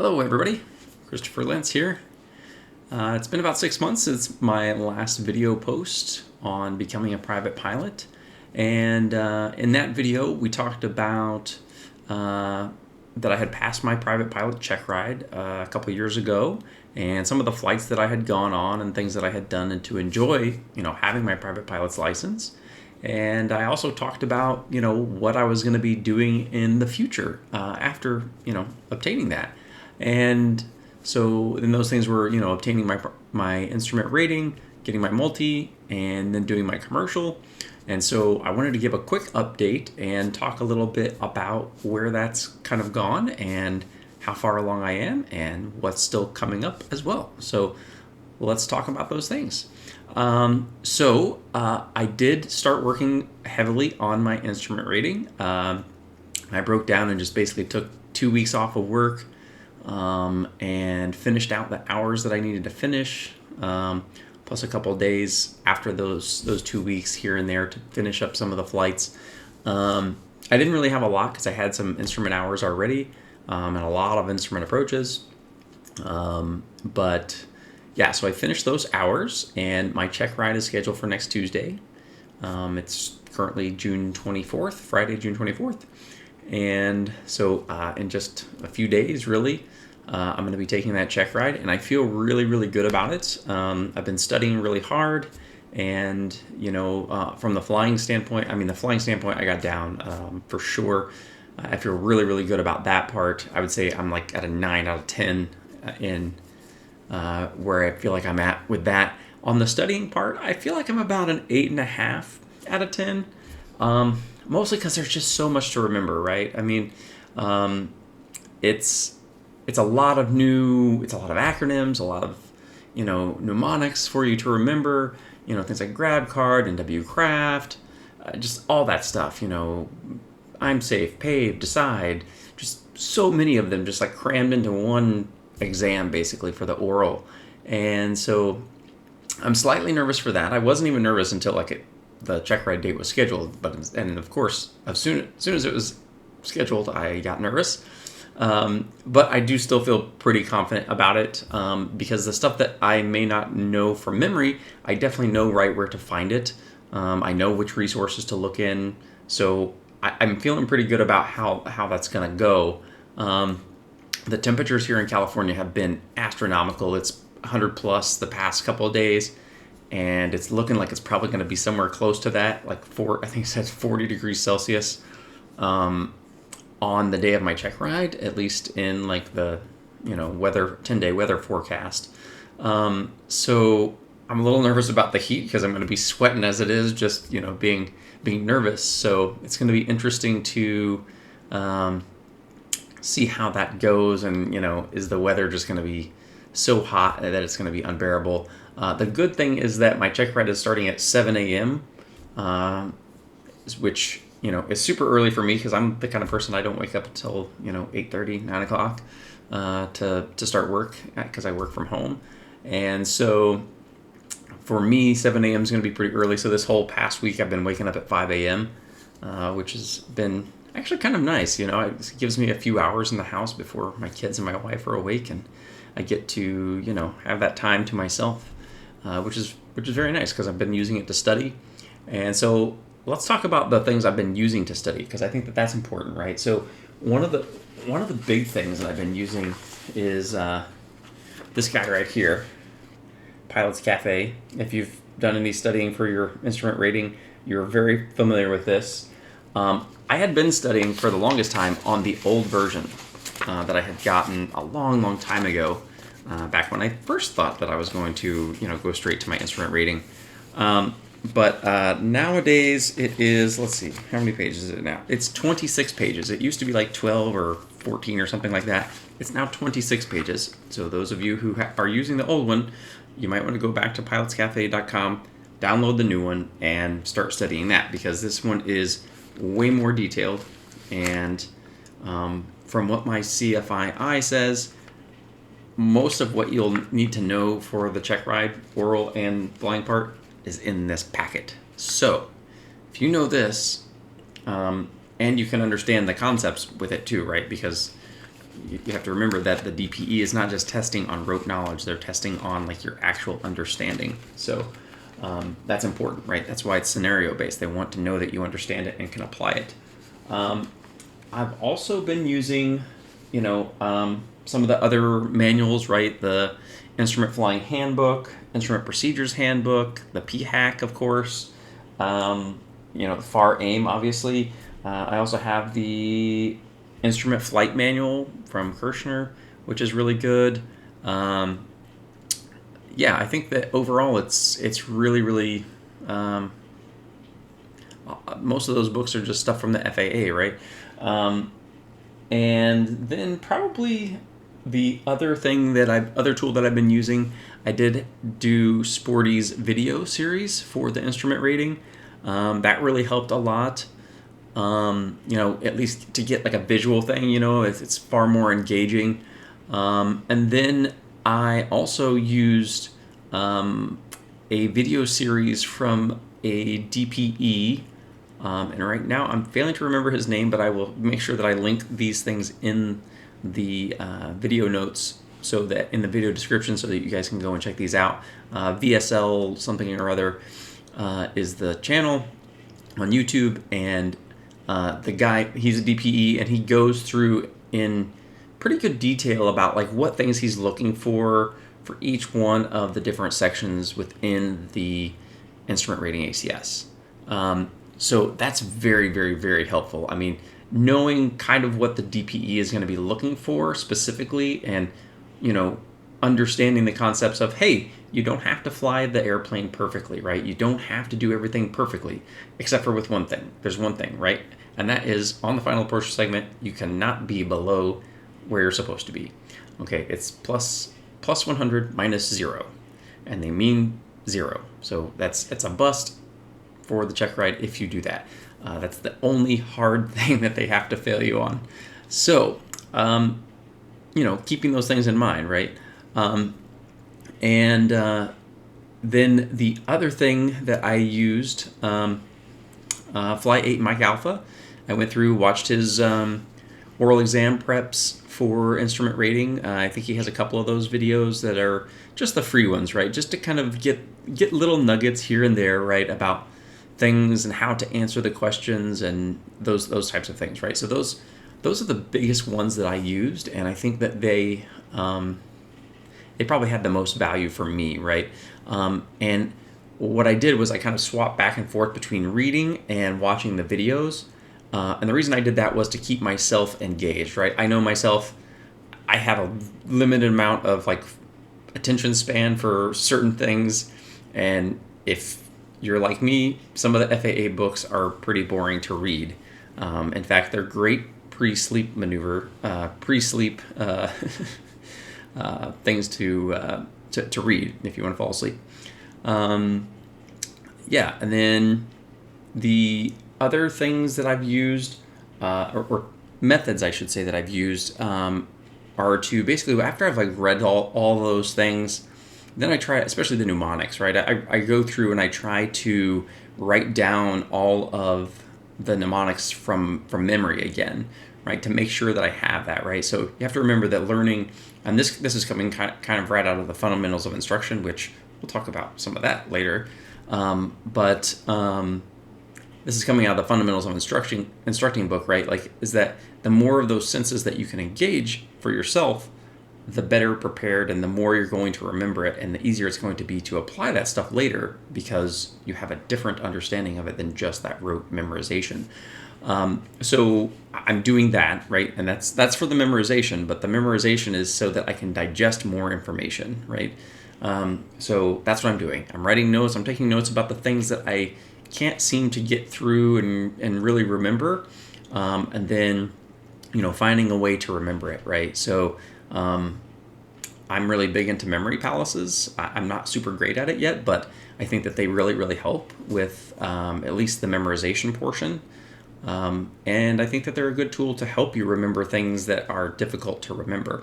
Hello everybody, Christopher Lentz here. It's been about 6 months since my last video post on becoming a private pilot, and in that video we talked about that I had passed my private pilot Checkride a couple years ago, and some of the flights that I had gone on and things that I had done and to enjoy, having my private pilot's license. And I also talked about, what I was going to be doing in the future after, obtaining that. And so then those things were, obtaining my instrument rating, getting my multi, and then doing my commercial. And so I wanted to give a quick update and talk a little bit about where that's kind of gone and how far along I am and what's still coming up as well. So let's talk about those things. I did start working heavily on my instrument rating. I broke down and just basically took 2 weeks off of work and finished out the hours that I needed to finish, plus a couple of days after those 2 weeks here and there to finish up some of the flights. I didn't really have a lot because I had some instrument hours already and a lot of instrument approaches. Yeah, so I finished those hours, and my check ride is scheduled for next Tuesday. It's currently June 24th, Friday, June 24th. And so in just a few days, really, I'm going to be taking that check ride, and I feel really, really good about it. I've been studying really hard, and, from the flying standpoint, I got down for sure. I feel really, really good about that part. I would say I'm like at a 9 out of 10 in where I feel like I'm at with that. On the studying part, I feel like I'm about an 8.5 out of 10. Mostly because there's just so much to remember, right? I mean, it's a lot of acronyms, a lot of, mnemonics for you to remember, things like grab card, NW craft, just all that stuff, I'm safe, pave, decide, just so many of them just like crammed into one exam basically for the oral. And so I'm slightly nervous for that. I wasn't even nervous until the check ride date was scheduled, and of course as soon as it was scheduled I got nervous, but I do still feel pretty confident about it, because the stuff that I may not know from memory, I definitely know right where to find it. I know which resources to look in, so I'm feeling pretty good about how that's gonna go. The temperatures here in California have been astronomical. It's 100 plus the past couple of days, and it's looking like it's probably going to be somewhere close to that, I think it says 40 degrees Celsius on the day of my check ride, at least in the 10-day weather forecast. So I'm a little nervous about the heat because I'm going to be sweating as it is, just being nervous. So it's going to be interesting to see how that goes, and is the weather just going to be so hot that it's going to be unbearable. The good thing is that my check ride is starting at 7 a.m., which is super early for me because I'm the kind of person I don't wake up until 8:30, 9 o'clock to start work, because I work from home. And so for me, 7 a.m. is going to be pretty early. So this whole past week I've been waking up at 5 a.m., which has been actually kind of nice. It gives me a few hours in the house before my kids and my wife are awake, and I get to have that time to myself, which is very nice because I've been using it to study. And so let's talk about the things I've been using to study, because I think that that's important, right? So one of the big things that I've been using is this guy right here, Pilot's Cafe. If you've done any studying for your instrument rating, you're very familiar with this. I had been studying for the longest time on the old version that I had gotten a long, long time ago, back when I first thought that I was going to, go straight to my instrument rating. But nowadays it is, let's see, how many pages is it now? It's 26 pages. It used to be 12 or 14 or something like that. It's now 26 pages. So those of you who are using the old one, you might want to go back to pilotscafe.com, download the new one, and start studying that, because this one is way more detailed, and from what my CFII says, most of what you'll need to know for the check ride, oral and flying part, is in this packet. So if you know this, and you can understand the concepts with it too, right? Because you have to remember that the DPE is not just testing on rote knowledge; they're testing on like your actual understanding. So that's important, right? That's why it's scenario based. They want to know that you understand it and can apply it. I've also been using, some of the other manuals, right? The Instrument Flying Handbook, Instrument Procedures Handbook, the PHAC, of course, the FAR AIM, obviously. I also have the Instrument Flight Manual from Kirshner, which is really good. I think that overall it's really, really... most of those books are just stuff from the FAA, right? And then probably the other tool that I've been using, I did do Sporty's video series for the instrument rating. That really helped a lot. At least to get like a visual thing, it's far more engaging. And then I also used a video series from a DPE. And right now I'm failing to remember his name, but I will make sure that I link these things in the video notes, so that in the video description, so that you guys can go and check these out. VSL something or other is the channel on YouTube, and the guy, he's a DPE, and he goes through in pretty good detail about like what things he's looking for each one of the different sections within the instrument rating ACS. So that's very, very, very helpful. I mean, knowing kind of what the DPE is going to be looking for specifically, and, understanding the concepts of, hey, you don't have to fly the airplane perfectly, right? You don't have to do everything perfectly, except for with one thing. There's one thing, right? And that is, on the final approach segment, you cannot be below where you're supposed to be. Okay, it's plus 100 minus 0, and they mean 0. So it's a bust for the Checkride if you do that. That's the only hard thing that they have to fail you on. So, keeping those things in mind, right? Then the other thing that I used, Fly 8 Mike Alpha, I went through, watched his oral exam preps for instrument rating. I think he has a couple of those videos that are just the free ones, right? Just to kind of get little nuggets here and there, right, about things and how to answer the questions and those types of things, right? So those are the biggest ones that I used, and I think that they probably had the most value for me, right? And what I did was I kind of swapped back and forth between reading and watching the videos. And the reason I did that was to keep myself engaged, right? I know myself, I have a limited amount of like attention span for certain things. And if you're like me, some of the FAA books are pretty boring to read. In fact, they're great pre-sleep things to read if you want to fall asleep. And then the other things that I've used, or methods I should say that I've used, are to basically, after I've like read all those things, then I try, especially the mnemonics, right? I go through and I try to write down all of the mnemonics from memory again, right? To make sure that I have that, right? So you have to remember that learning, and this is coming kind of right out of the fundamentals of instruction, which we'll talk about some of that later. This is coming out of the fundamentals of instructing book, right? Like, is that the more of those senses that you can engage for yourself, the better prepared and the more you're going to remember it, and the easier it's going to be to apply that stuff later, because you have a different understanding of it than just that rote memorization. So I'm doing that, right? And that's for the memorization, but the memorization is so that I can digest more information, right? So that's what I'm doing. I'm writing notes. I'm taking notes about the things that I can't seem to get through and really remember, and then finding a way to remember it, right? So I'm really big into memory palaces. I'm not super great at it yet, but I think that they really, really help with at least the memorization portion, and I think that they're a good tool to help you remember things that are difficult to remember.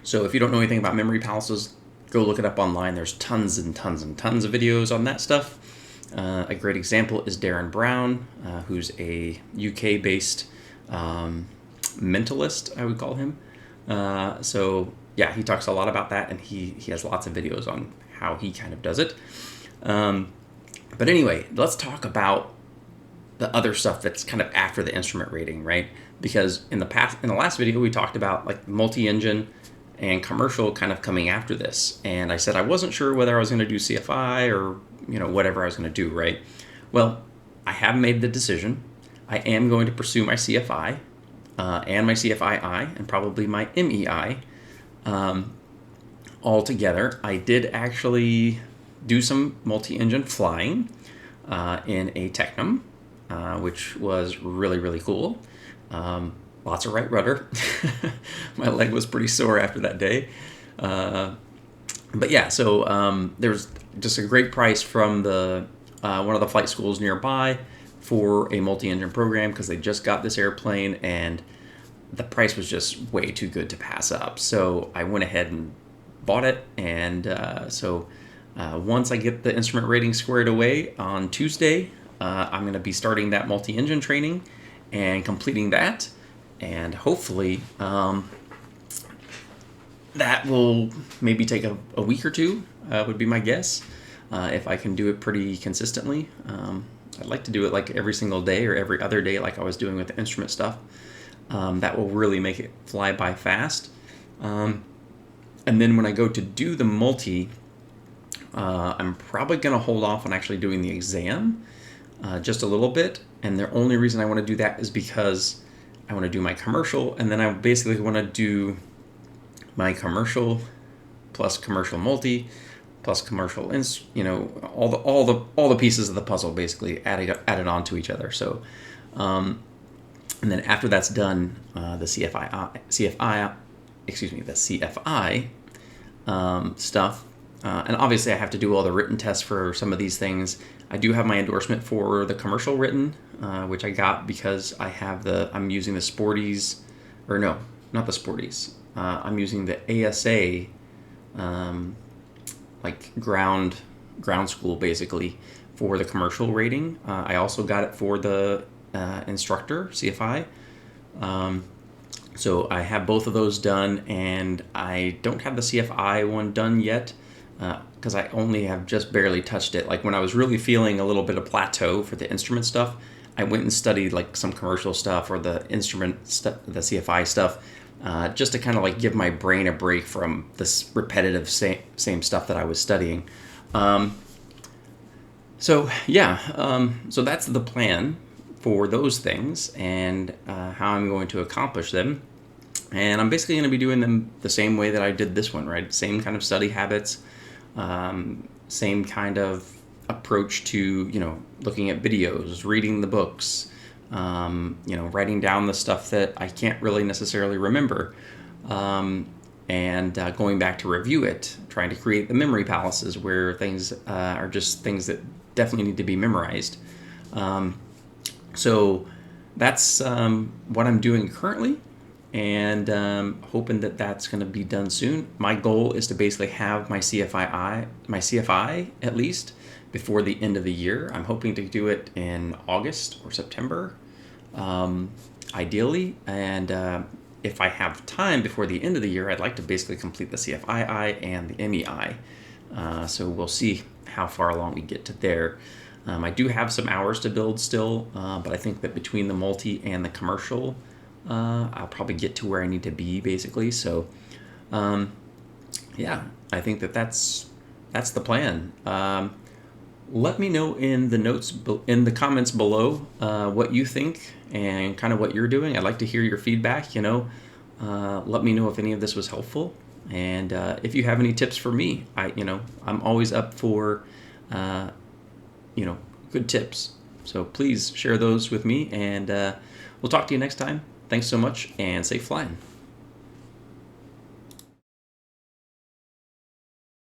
So if you don't know anything about memory palaces, go look it up online. There's tons and tons and tons of videos on that stuff. A great example is Darren Brown, who's a UK-based mentalist, I would call him. So yeah, he talks a lot about that, and he has lots of videos on how he kind of does it. But anyway, let's talk about the other stuff that's kind of after the instrument rating, right? Because in the last video, we talked about like multi-engine and commercial kind of coming after this. And I said I wasn't sure whether I was going to do CFI or, whatever I was going to do, right? Well, I have made the decision. I am going to pursue my CFI and my CFI-I and probably my MEI all together. I did actually do some multi-engine flying in a Technum, which was really, really cool. Lots of right rudder. My leg was pretty sore after that day. But yeah, so there was just a great price from the one of the flight schools nearby for a multi-engine program because they just got this airplane and the price was just way too good to pass up. So I went ahead and bought it. And so once I get the instrument rating squared away on Tuesday, I'm going to be starting that multi-engine training and completing that. And hopefully that will maybe take a week or two, would be my guess, if I can do it pretty consistently. I'd like to do it like every single day or every other day like I was doing with the instrument stuff. That will really make it fly by fast. And then when I go to do the multi, I'm probably going to hold off on actually doing the exam just a little bit. And the only reason I want to do that is because I want to do my commercial, and then I basically want to do my commercial plus commercial multi plus commercial, all the pieces of the puzzle basically added on to each other. So, and then after that's done, the CFI stuff. And obviously I have to do all the written tests for some of these things. I do have my endorsement for the commercial written, which I got because I'm using the Sporties, or no, not the Sporties. I'm using the ASA, like ground school basically for the commercial rating. I also got it for the instructor, CFI. So I have both of those done, and I don't have the CFI one done yet because I only have just barely touched it. Like when I was really feeling a little bit of plateau for the instrument stuff, I went and studied like some commercial stuff or the instrument stuff, the CFI stuff, just to kind of like give my brain a break from this repetitive same stuff that I was studying. So that's the plan for those things and how I'm going to accomplish them. And I'm basically going to be doing them the same way that I did this one, right? Same kind of study habits, same kind of approach to, looking at videos, reading the books, writing down the stuff that I can't really necessarily remember, and going back to review it, trying to create the memory palaces where things are just things that definitely need to be memorized. So that's what I'm doing currently, and hoping that that's going to be done soon. My goal is to basically have my CFI at least before the end of the year. I'm hoping to do it in August or September, ideally. And if I have time before the end of the year, I'd like to basically complete the CFI and the MEI. So we'll see how far along we get to there. I do have some hours to build still, but I think that between the multi and the commercial, I'll probably get to where I need to be basically. So, I think that's the plan. Let me know in the comments below what you think and kind of what you're doing. I'd like to hear your feedback. Let me know if any of this was helpful, and if you have any tips for me. I'm always up for good tips. So please share those with me, and we'll talk to you next time. Thanks so much, and safe flying.